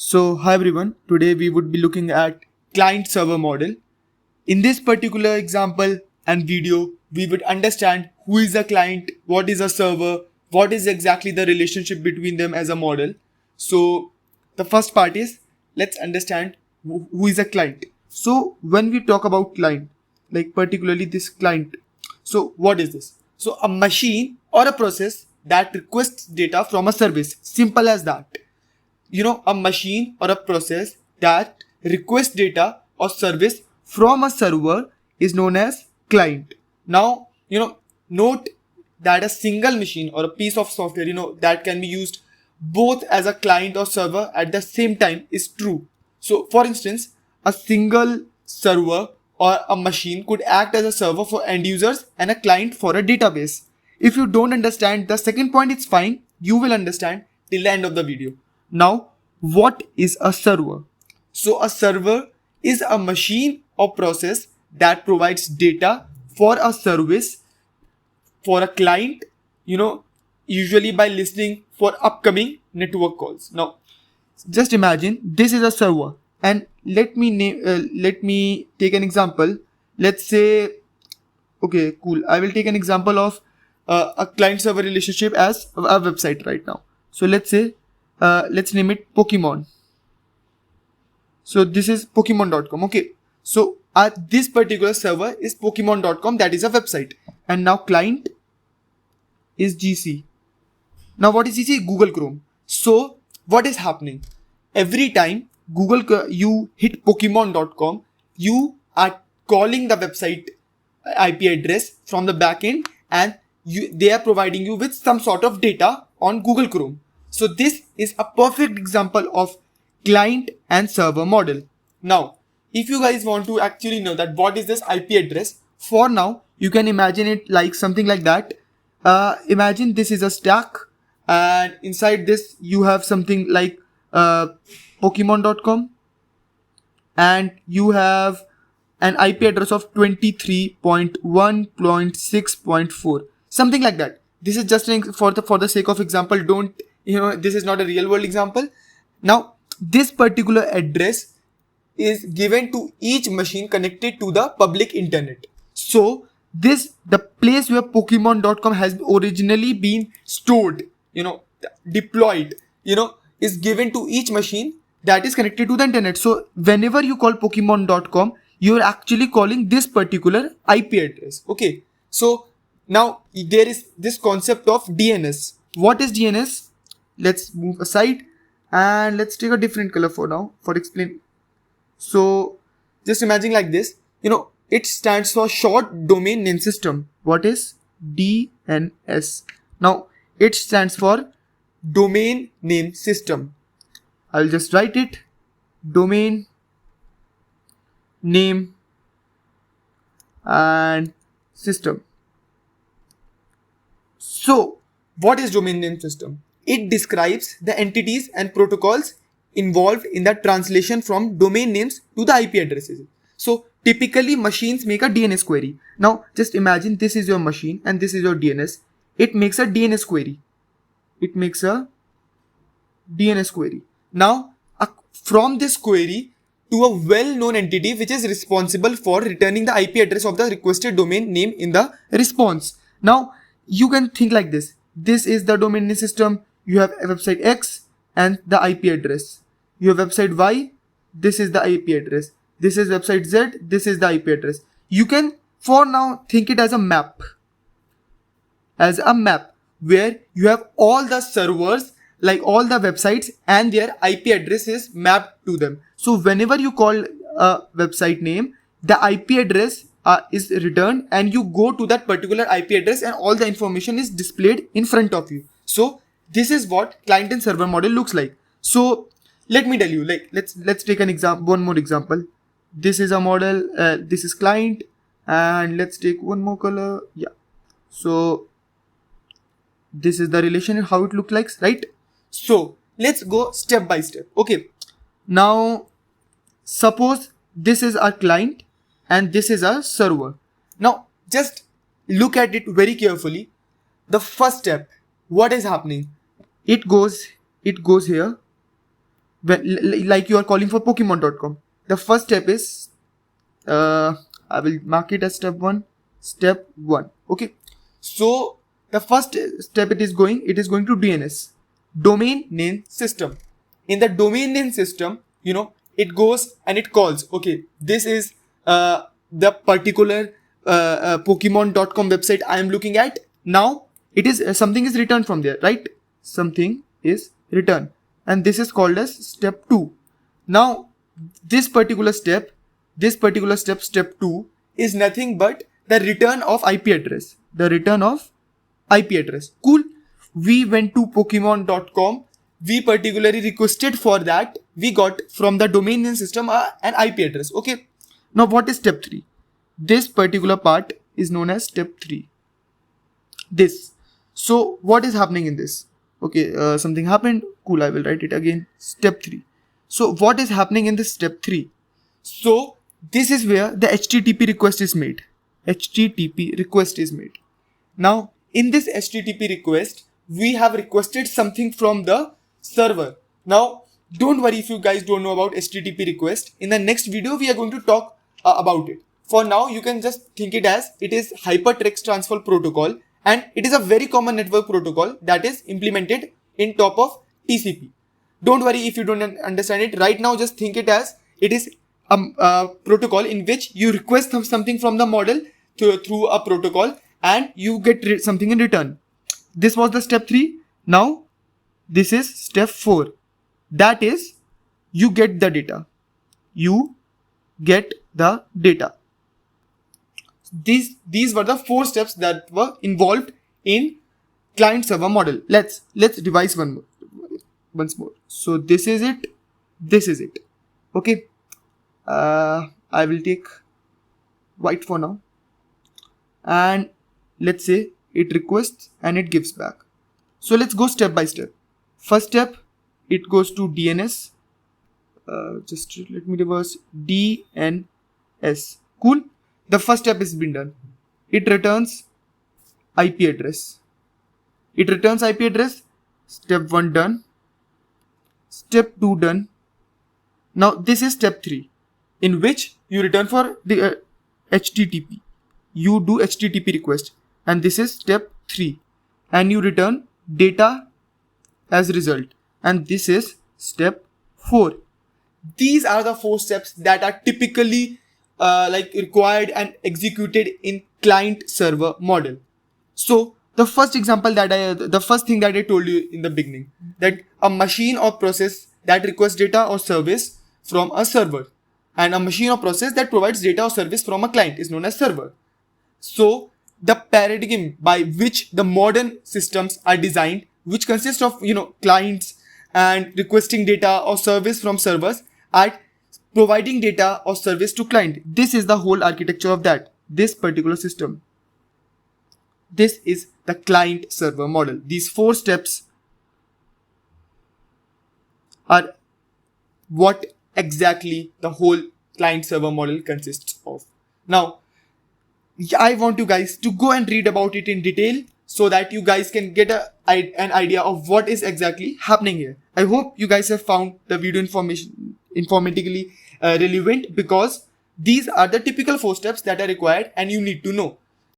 So hi everyone, today we would be looking at client server model. In this particular example and video, we would understand who is a client, what is a server, what is exactly the relationship between them as a model. So the first part is let's understand who is a client. So when we talk about client, like particularly this client, so what is this? So a machine or a process that requests data from a service. Simple as that. A machine or a process that requests data or service from a server is known as client. Now, note that a single machine or a piece of software, that can be used both as a client or server at the same time is true. So for instance, a single server or a machine could act as a server for end users and a client for a database. If you don't understand the second point, it's fine. You will understand till the end of the video. Now, what is a server? So a server is a machine or process that provides data for a service for a client, usually by listening for upcoming network calls. Now, just imagine this is a server, and let me take an example. Let's say, okay, cool. I will take an example of a client server relationship as a website right now. So let's say, let's name it Pokemon. So this is Pokemon.com. Okay. So this particular server is Pokemon.com. That is a website. And now client is GC. Now what is GC? Google Chrome. So what is happening? Every time you hit Pokemon.com, you are calling the website IP address from the backend, and they are providing you with some sort of data on Google Chrome. So this is a perfect example of client and server model. Now, if you guys want to actually know that what is this IP address, for now, you can imagine it like something like that. Imagine this is a stack, and inside this you have something like Pokemon.com, and you have an IP address of 23.1.6.4, something like that. This is just for the sake of example. Don't this is not a real world example. Now this particular address is given to each machine connected to the public internet. So the place where Pokemon.com has originally been stored, deployed, is given to each machine that is connected to the internet. So whenever you call Pokemon.com, you're actually calling this particular IP address. Okay. So now there is this concept of DNS. What is DNS? Let's move aside and let's take a different color for now for explain. So just imagine like this, it stands for short domain name system. What is DNS? Now it stands for domain name system. I'll just write it, domain name and system. So what is domain name system? It describes the entities and protocols involved in the translation from domain names to the IP addresses. So typically machines make a DNS query. Now just imagine this is your machine and this is your DNS. It makes a DNS query. It makes a DNS query. Now from this query to a well-known entity which is responsible for returning the IP address of the requested domain name in the response. Now you can think like this. This is the domain name system. You have a website X and the IP address. You have website Y. This is the IP address. This is website Z. This is the IP address. You can for now think it as a map. As a map where you have all the servers, like all the websites, and their IP address is mapped to them. So whenever you call a website name, the IP address is returned and you go to that particular IP address and all the information is displayed in front of you. So this is what client and server model looks like. So let me tell you, like let's take an example, one more example. This is a model, this is client, and let's take one more color. Yeah. So this is the relation and how it looks like, right? So let's go step by step. Okay. Now suppose this is our client and this is our server. Now just look at it very carefully. The first step, what is happening? It goes here like you are calling for Pokemon.com. The first step is, I will mark it as step 1. Step 1. Okay. So the first step it is going to DNS, domain name system. In the domain name system, it goes and it calls, okay, this is the particular Pokemon.com website I am looking at. Now it is something is returned from there, right? Something is returned, and this is called as step 2. Now this particular step, step 2, is nothing but the return of IP address. Cool. We went to Pokemon.com. We particularly requested for that. We got from the domain name system an IP address. Okay. Now what is step 3? This particular part is known as step 3. This. So what is happening in this? Okay, something happened. Cool, I will write it again. Step 3. So what is happening in this step 3? So this is where the HTTP request is made. Now in this HTTP request, we have requested something from the server. Now don't worry if you guys don't know about HTTP request. In the next video, we are going to talk about it. For now, you can just think it as it is Hypertext Transfer Protocol, and it is a very common network protocol that is implemented in top of TCP. Don't worry if you don't understand it. Right now, just think it as it is a protocol in which you request something from the model through a protocol and you get something in return. This was the step 3. Now, this is step 4. That is, you get the data. These were the 4 steps that were involved in client server model. Let's revise once more. So this is it. Okay. I will take white for now. And let's say it requests and it gives back. So let's go step by step. First step, it goes to DNS. Just let me reverse. DNS. Cool. The first step has been done. It returns IP address. Step 1 done. Step 2 done. Now this is step 3, in which you return for the HTTP. You do HTTP request, and this is step 3, and you return data as result, and this is step 4. These are the 4 steps that are typically required and executed in client server model. So the first thing that I told you in the beginning, that a machine or process that requests data or service from a server, and a machine or process that provides data or service from a client is known as server. So the paradigm by which the modern systems are designed, which consists of clients and requesting data or service from servers, are providing data or service to client. This is the whole architecture of this particular system. This is the client server model. These 4 steps are what exactly the whole client server model consists of. Now, I want you guys to go and read about it in detail so that you guys can get an idea of what is exactly happening here. I hope you guys have found the video informatively relevant, because these are the typical 4 steps that are required and you need to know.